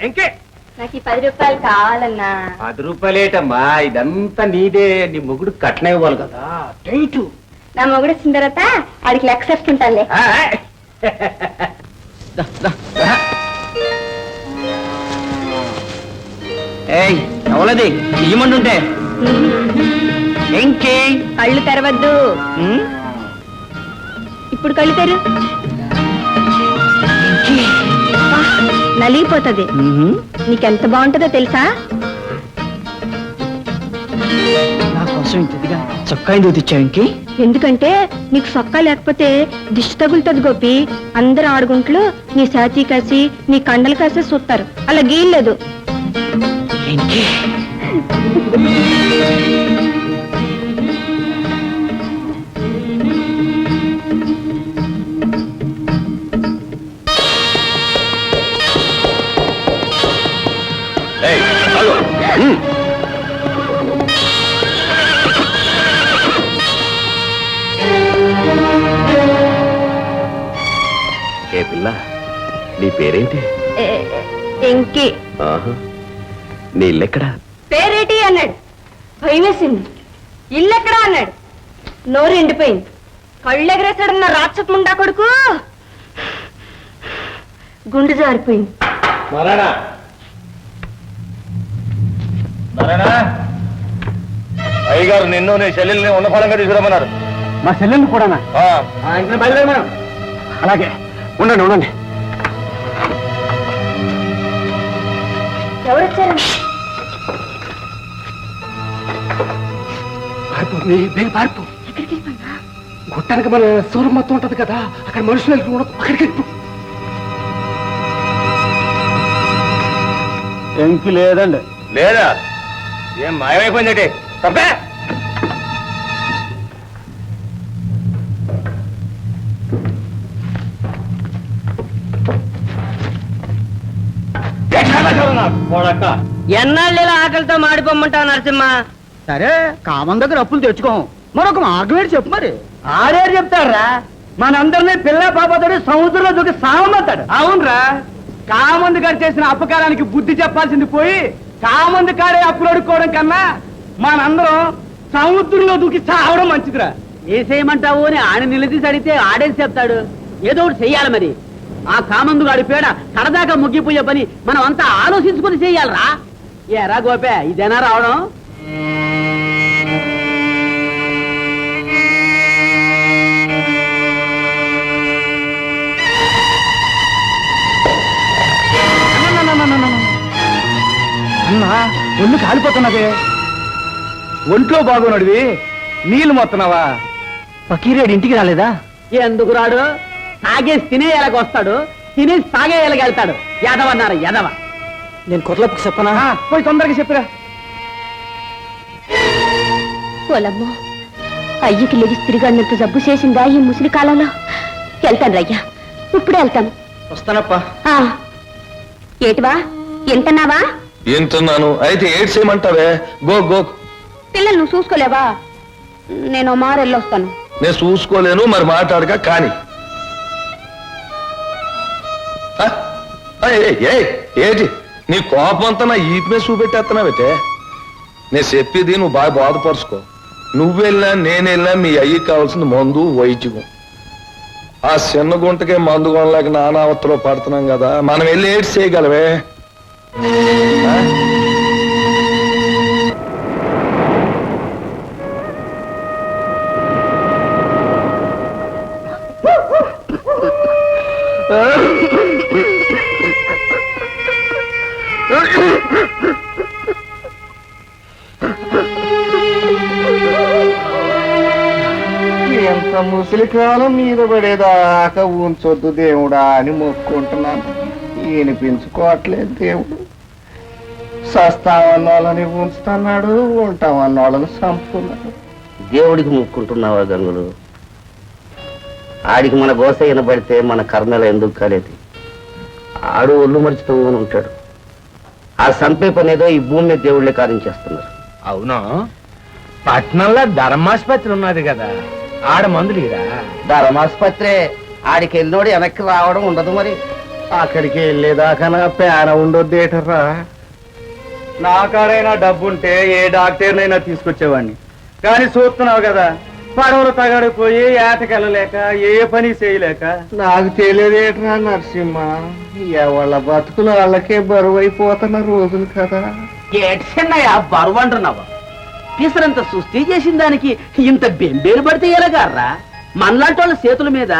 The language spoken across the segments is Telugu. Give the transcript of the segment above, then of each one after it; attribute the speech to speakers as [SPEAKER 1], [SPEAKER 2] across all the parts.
[SPEAKER 1] ఇంకే
[SPEAKER 2] నాకు 10 రూపాయలు కావాలన్నా.
[SPEAKER 1] 10 రూపాయలేటమ్మా, ఇదంతా నీదే. నీ మొగుడు కట్నం ఇవ్వాలి కదా.
[SPEAKER 2] నా మొగుడు వచ్చిన తర్వాత ఆడికి లెక్క చెప్పుకుంటానులే.
[SPEAKER 1] ఎవరది ఇయ్యమంటుంటే? ఇంకే
[SPEAKER 2] కళ్ళు తెరవద్దు. ఇప్పుడు కళ్ళు తెరు. నలిగిపోతుంది. నీకెంత బాగుంటుందో తెలుసా?
[SPEAKER 1] నా కోసం ఇంతదిగా చొక్కా ఎందుకు తెచ్చావు? ఇంకే
[SPEAKER 2] ఎందుకంటే నీకు సొక్కా లేకపోతే దిష్టి తగులుతుంది గోపి. అందరు ఆడుగుంట్లు నీ సాచి కాసి నీ కండలు కాసి చూస్తారు. అలా గీయలేదు.
[SPEAKER 3] ఏ పిల్ల, నీ పేరేంటి?
[SPEAKER 2] ఎంకి.
[SPEAKER 3] నీ ఇల్లెక్కడా?
[SPEAKER 2] పేరేటి అన్నాడు. భయం వేసింది. ఇల్లెక్కడా అన్నాడు. నోరు ఎండిపోయింది. కళ్ళు ఎగరేసాడన్న రాక్షస ముండా కొడుకు. గుండె జారిపోయింది.
[SPEAKER 3] అయ్యగారు నిన్ను నీ చెల్లెల్ని ఉన్న ఫలంగా తీసుకురమ్మన్నారు.
[SPEAKER 1] మా చెల్లెల్ని కూడానా? ఇంకా బయలుదేరి మనం. అలాగే ఉండండి ఉండండి.
[SPEAKER 2] ఎవరొచ్చారు?
[SPEAKER 1] పారిపో. గుట్టానికి మన సూర్యం మొత్తం ఉంటది కదా, అక్కడ మనుషులు అక్కడికి వెళ్ళిపో. ఎంకి లేదండి.
[SPEAKER 3] లేదా? ఏం మాయమైపోయిందంటే తప్పే.
[SPEAKER 4] ఎన్నాళ్ళు ఇలా ఆకలితో మాడిపోమ్మంటావు నరసింహ?
[SPEAKER 1] సరే, కామన్ దగ్గర అప్పులు తెచ్చుకోం. మరొక మార్గం చెప్పు. మరి ఆడేరు చెప్తారా? మనందరినీ పిల్ల పాపతోటి సముద్రంలో దూకి సావమంటాడు. అవునరా, కామంది గారు చేసిన అపకారానికి బుద్ధి చెప్పాల్సింది పోయి కామంది కాడే అప్పులు అడుక్కోవడం కన్నా మనందరం సముద్రంలో దూకి సావడం మంచిదిరా.
[SPEAKER 4] ఏ చేయమంటావు అని ఆడ నిలదీసి అడిగితే ఆడేసి చెప్తాడు. ఏదో ఒకటి చెయ్యాలి. మరి ఆ కామందు గాడి పేడ కడదాకా ముగ్గిపోయే పని మనం అంతా ఆలోచించుకుని చెయ్యాలరా. ఏరా గోపే, ఇదేనా రావడం?
[SPEAKER 1] అన్నా, ఒళ్ళు కాలిపోతున్నదే. ఒంట్లో బాగున్నాడువి, నీళ్లు మొత్తనావా? పకీరేడు ఇంటికి రాలేదా?
[SPEAKER 4] ఎందుకు రాడు? తాగేసి తినే ఎలాగొస్తాడు, తినేసి తాగే ఎలాగెళ్తాడు. యాదవన్నారు యాదవ.
[SPEAKER 1] నేను కొట్లప్పుకు చెప్పనా? పోయి తొందరగా చెప్పిరా.
[SPEAKER 2] పొలమ్మో, అయ్యకి లెగిసి తిరిగాడినంత జబ్బు చేసిందా ఈ ముసలి కాలంలో? వెళ్తాను రయ్యా, ఇప్పుడే వెళ్తాను.
[SPEAKER 3] వస్తానప్పా.
[SPEAKER 2] ఏటివా, ఎంతన్నావా?
[SPEAKER 3] ఎంతున్నాను. అయితే ఏడ్ చేయమంటావే? Go go.
[SPEAKER 2] పిల్లలు నువ్వు చూసుకోలేవా? నేను మారెళ్ళొస్తాను.
[SPEAKER 3] నేను చూసుకోలేను. మరి మాట్లాడక కానీ. ఏంటి నీ కోపం అంతా నా ఈపు మీద చూపెట్టేస్తున్నావైతే? నేను చెప్పేది నువ్వు బాగా బాధపరుచుకో. నువ్వు వెళ్ళినా నేను వెళ్ళినా మీ అయ్యకి కావాల్సింది మందు, వైద్యం. ఆ చిన్న గుంటకే మందు కొనలేక నానావత్తలో పడుతున్నాం కదా. మనం వెళ్ళి ఏడ్స్ చేయగలవే?
[SPEAKER 5] ఎంత ముసలి కాలం మీద పడేదాకా ఉంచొద్దు దేవుడా అని మొక్కుంటున్నాను. వినిపించుకోవట్లేదు దేవుడు. సస్తామన్నోళ్ళని ఉంచుతున్నాడు, ఉంటామన్నోళ్ళని చంపుతున్నాడు.
[SPEAKER 6] దేవుడికి ముక్కుంటున్నావా గంగులు? ఆడికి మన గోస వినబడితే మన కర్మలో ఎందుకు కాలేదు? ఆడు ఒళ్ళు మరిచితో ఉంటాడు. ఆ సంపే పనేదో ఈ భూమి మీద దేవుళ్ళే కార్యించేస్తున్నారు.
[SPEAKER 1] అవును, పట్నంలో ధర్మాసుపత్రి ఉన్నది కదా, ఆడ మందులు ఇరా.
[SPEAKER 6] ధర్మాసుపత్రే. ఆడికి వెళ్ళినోడు వెనక్కి రావడం ఉండదు. మరి
[SPEAKER 5] అక్కడికి వెళ్ళేదాకా నా పేన ఉండొద్దేటరా.
[SPEAKER 1] నా కాడైనా డబ్బుంటే ఏ డాక్టర్నైనా తీసుకొచ్చేవాడిని, కానీ చూస్తున్నావు కదా, పడవలు తగడిపోయి ఏటకెళ్ళలేక ఏ పని చేయలేక.
[SPEAKER 5] నాకు తెలియదేట్రా నరసింహ, ఎవళ్ళ బతుకులు వాళ్ళకే బరువు అయిపోతున్న రోజులు కదా.
[SPEAKER 4] ఏడ్చిన్నయ్యా బరువు అంటున్నావా? పిసరంత సుస్థి చేసిన దానికి ఇంత బెంబేలు పడితే ఎలాగారా? మనలాంటి వాళ్ళ చేతుల మీద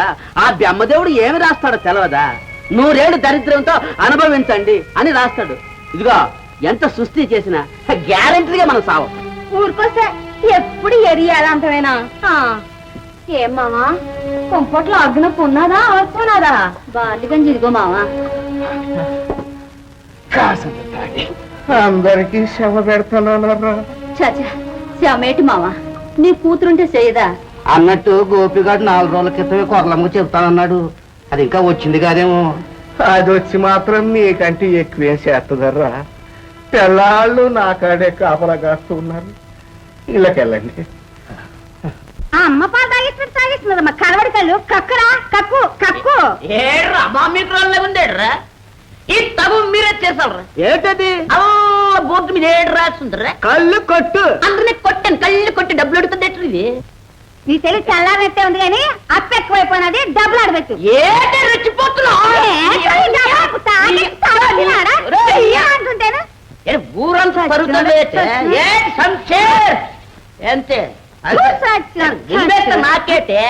[SPEAKER 4] ఆ బెమ్మదేవుడు ఏమి రాస్తాడో తెలవదా? 100 ఏళ్ళు దరిద్రంతో అనుభవించండి అని రాస్తాడు. ఇదిగో ఎంత సుస్థి చేసినా గ్యారెంటీగా మనం సావం.
[SPEAKER 2] ఊరికొస్తే ఎప్పుడు ఎరియాలంతమేనా? ఏం మావా, కొంపట్లో అగ్నపు ఉన్నదా అవసరనాదా? బాలిగంజి ఇదిగో మావా.
[SPEAKER 5] అందరికీ శ్రమ పెడుతున్నానరా.
[SPEAKER 2] చచా శ్రమేటి మావా, నీ కూతురుంటే చేయదా?
[SPEAKER 6] అన్నట్టు గోపిగాడు 4 రోజుల క్రితమే కొరలమ్మ చెప్తానన్నాడు. అది ఇంకా వచ్చింది కాదేమో.
[SPEAKER 5] అది వచ్చి మాత్రం నీకంటే ఎక్కువేం చేస్తుందర్రా. తెల్లాళ్ళు నా కాడే కాపలా కాస్తున్నారు. ఇళ్ళకెళ్ళండి.
[SPEAKER 2] ఆ అమ్మ పాలు తాగిస్తున్నదమ్మా కలవడి కళ్ళు. కక్కురా, కక్కు కక్కు.
[SPEAKER 4] ఏడ్రా మా మీటర్లే ఉండేడ్రా, ఈ తగు మీరే చేసాలరా.
[SPEAKER 1] ఏంటది?
[SPEAKER 4] అల్ల బోర్డు మీద ఏడు రాస్తుంటారా?
[SPEAKER 1] కళ్ళు కొట్టు.
[SPEAKER 4] అందరినీ కొట్టాను, కళ్ళు కొట్టి డబ్బులు అడుగుతుంది ఇది.
[SPEAKER 2] నీ తెలివి చల్లారెట్టే ఉంది కానీ అప్పు ఎక్కువైపోయినది, డబ్బులు ఆడబెట్టు.
[SPEAKER 4] ఏంటి రెచ్చిపోతున్నావు?
[SPEAKER 2] అంటుంటేనా
[SPEAKER 4] ఊరంతా పరుగుతుంది. అంతే నాకేటే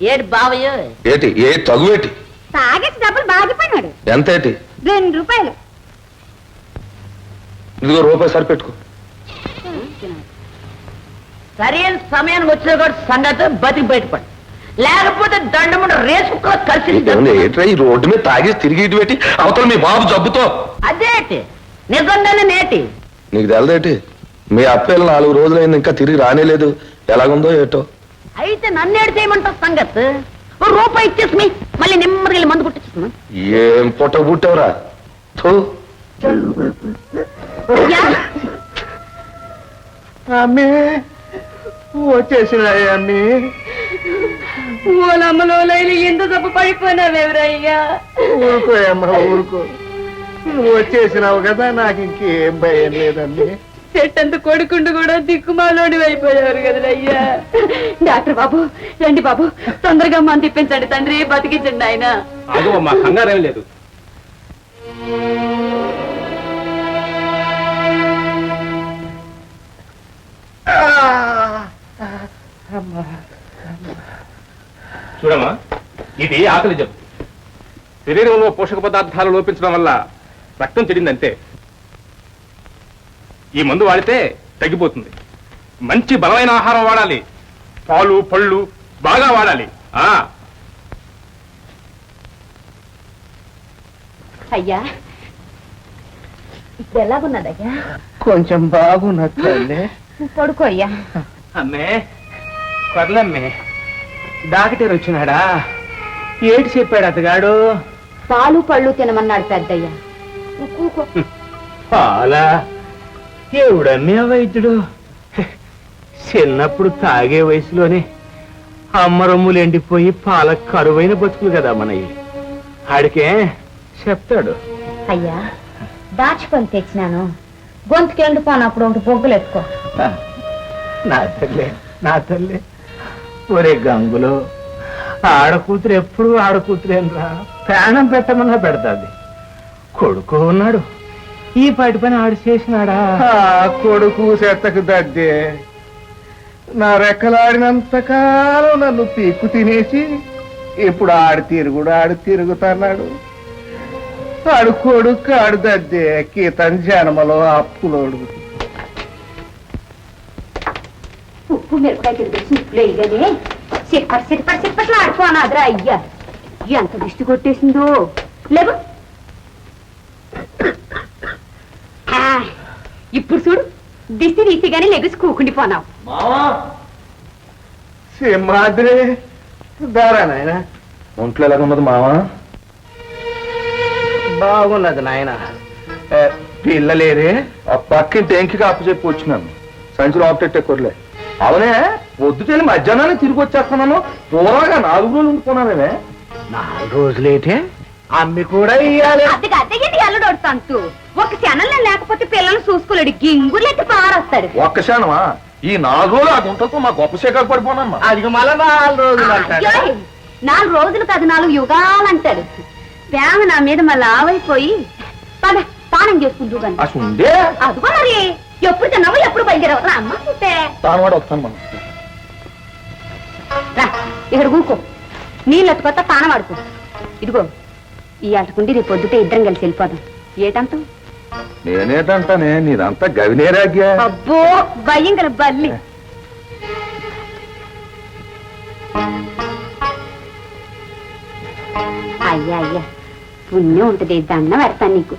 [SPEAKER 4] ఏడు బావయ్య.
[SPEAKER 3] ఏటి ఏ తగువేటి?
[SPEAKER 2] తాగేసి డబ్బులు బాగిపోయినాడు.
[SPEAKER 3] ఎంత ఏటి?
[SPEAKER 2] 2 రూపాయలు.
[SPEAKER 3] ఇదిగో రూపాయి సరిపెట్టుకో.
[SPEAKER 4] సరైన సమయానికి వచ్చిన కూడా సంగతి బతికి బయటపడి, లేకపోతే దండముండ రేసుకులో కలిసి.
[SPEAKER 3] ఏట్రా ఈ రోడ్డు మీద తాగేసి తిరిగి ఇటు పెట్టి అవతల మీ బాబు జబ్బుతో.
[SPEAKER 4] అదేటి నిజంగానే నేటి.
[SPEAKER 3] నీకు తెలదేటి? మీ అప్పేళ్ళు 4 రోజులైంది ఇంకా తిరిగి రానేలేదు. ఎలాగుందో ఏటో.
[SPEAKER 4] అయితే నన్ను ఏడు చేయమంటావు సంగతి? రూపాయి ఇచ్చేసి మళ్ళీ నెమ్మదిగా వెళ్ళి మందు కొట్టించుకున్నా.
[SPEAKER 3] ఏం పొట్ట పుట్టావురా?
[SPEAKER 5] అమ్మే వచ్చేసినాయి అమ్మి.
[SPEAKER 2] ఓలమ్మలో ఎంత తప్పు పడిపోయినావేవరయ్యా?
[SPEAKER 5] ఊరుకోయమ్మా ఊరుకో. నువ్వు వచ్చేసినావు కదా, నాకు ఇంకేం భయం లేదమ్మి.
[SPEAKER 2] చెట్టంత కొడుకుండు కూడా దిక్కుమాలోడి అయిపోయారు కదయ్యా. డాక్టర్ బాబు రండి బాబు, తొందరగా మంది ఇప్పించండి తండ్రి, బతికించండి ఆయన.
[SPEAKER 1] మా కంగారేం లేదు.
[SPEAKER 7] చూడమ్మా, ఇది ఆకలి జబ్బు. శరీరంలో పోషక పదార్థాలు లోపించడం వల్ల రక్తం చెడిందంటే. ఈ మందు వాడితే తగ్గిపోతుంది. మంచి బలమైన ఆహారం వాడాలి. పాలు పళ్ళు బాగా వాడాలి.
[SPEAKER 2] అయ్యా ఇప్పుడు ఎలాగున్నదయ్యా?
[SPEAKER 5] కొంచెం బాగున్నట్లే.
[SPEAKER 2] పడుకో అయ్యా.
[SPEAKER 1] అమ్మే కొరలమ్మే, డాక్టర్ వచ్చినాడా? ఏటి చెప్పాడు అతగాడు?
[SPEAKER 2] పాలు పళ్ళు తినమన్నాడు పెద్దయ్యా.
[SPEAKER 5] పాలా? ఎవడమ్మే వైద్యుడు? చిన్నప్పుడు తాగే వయసులోనే అమ్మరమ్ములు ఎండిపోయి పాల కరువైన బతుకులు కదా మనయ్యి. ఆడికే చెప్తాడు.
[SPEAKER 2] అయ్యా దాచిపని తెచ్చినాను, గొంతుకి ఎండిపోనప్పుడు ఒకటి బొగ్గులు ఎత్తుకో.
[SPEAKER 5] నా తల్లి ఒరే గంగులో, ఆడకూతురు ఎప్పుడు ఆడకూతురేనరా. ప్రాణం పెట్టమన్నా పెడతాది. కొడుకు ఉన్నాడు, ఈ పాటి పని ఆడు చేసినాడా? కొడుకు చెత్తకు దద్దే. నా రెక్కలాడినంత కాలం నన్ను పీక్కు తినేసి ఇప్పుడు ఆడు తిరుగుతున్నాడు. ఆడు కొడుకు ఆడు దద్దే, కీతన్ జన్మలో అప్పులోడు.
[SPEAKER 2] ఉప్పు మిరపకాయ తిరిగేసి ఉప్పులే ఇగనే సిప్పట్లు ఆడుకోనాదిరా. అయ్యా ఎంత దిష్టి కొట్టేసిందో. లేవు ఇప్పుడు చూడు, దిష్టి తీసిగానే లెగుసి కూకుండిపోనావు.
[SPEAKER 5] సింహాద్రి దారా నాయన.
[SPEAKER 3] ఒంట్లో ఎలాగున్నది మావా?
[SPEAKER 5] బాగున్నది నాయన. పిల్లలేరే?
[SPEAKER 3] ఆ పక్కింటి ఎంకి అప్పు చెప్పి వచ్చినాను. సంచులు ఆప్టెట్టే కొరలే. అవునే, పొద్దుకెళ్ళి మధ్యాహ్నాన్ని తిరిగి వచ్చేస్తున్నాను. పూర్వగా 4 రోజులు ఉండిపోయినానే.
[SPEAKER 5] 4 రోజులేటే? అమ్మి కూడా ఇయ్యాలి.
[SPEAKER 2] అద్దెకి అద్దెకి అల్లుడు తంతు ఒక క్షణంలో లేకపోతే పిల్లలు చూసుకోలేడు గింగులెత్తి పారొస్తాడు.
[SPEAKER 3] ఒక్క క్షణమా ఈ 4 రోజులు ఆ గుంటలతో మా గొప్ప శేఖర్ పడిపోనమ్మా.
[SPEAKER 5] అది మళ్ళా 4 రోజులు అంటాడు.
[SPEAKER 2] అయ్యోయ్, 4 రోజులు కాదు 4 యుగాలంటాడు. ప్రేమ నా మీద మళ్ళీ ఆవైపోయి పద స్నానం చేసుకుంటూ కానీ
[SPEAKER 3] అసలు ఉండే
[SPEAKER 2] అదిగో మరి ఎప్పుడు తిన్నావు ఎప్పుడు బయలుదేరావు రా అమ్మ చూస్తే
[SPEAKER 3] తాను కూడా వస్తాను మనం.
[SPEAKER 2] రా ఇక్కడ కూకో నీళ్ళు ఎత్తుకొత్త తానం ఆడుకో. ఇదిగో ఈ అటుకుండి రేపు పొద్దుటే ఇద్దరం కలిసి వెళ్ళిపోదాం. ఏటంతా
[SPEAKER 3] నేనేటంటానే నీదంతా గవినేరాగ్యా.
[SPEAKER 2] అబ్బో భయం గల బల్లి. అయ్యా అయ్యా పుణ్యం ఉంటది దండం పెడతాను నీకు.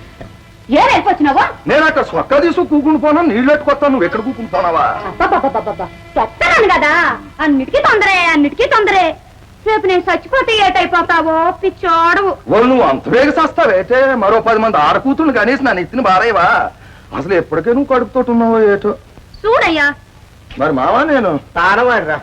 [SPEAKER 2] ఏ వెళ్ళిపోతున్నావా?
[SPEAKER 3] నేను అక్కడ సొక్క తీసుకు కూకుని పోనా నీళ్ళు ఎట్టుకొస్తాను. నువ్వు ఎక్కడ కూకుని పోనావా?
[SPEAKER 2] అబ్బా చెప్తాను కదా అన్నిటికీ తొందరే. రేపు నేను చచ్చిపోతే ఏటైపోతావో పిచ్చోడవు.
[SPEAKER 3] వాళ్ళు నువ్వు అంత వేగ చేస్తావేటే మరో 10 మంది ఆడకూతురు కనీసం నన్ను ఎత్తిన బారేవా. అసలు ఎప్పటికే నువ్వు కడుపుతోటి ఉన్నావో ఏటో.
[SPEAKER 2] చూడయ్యా
[SPEAKER 3] మరి మావా నేను
[SPEAKER 5] తానవాడిరా.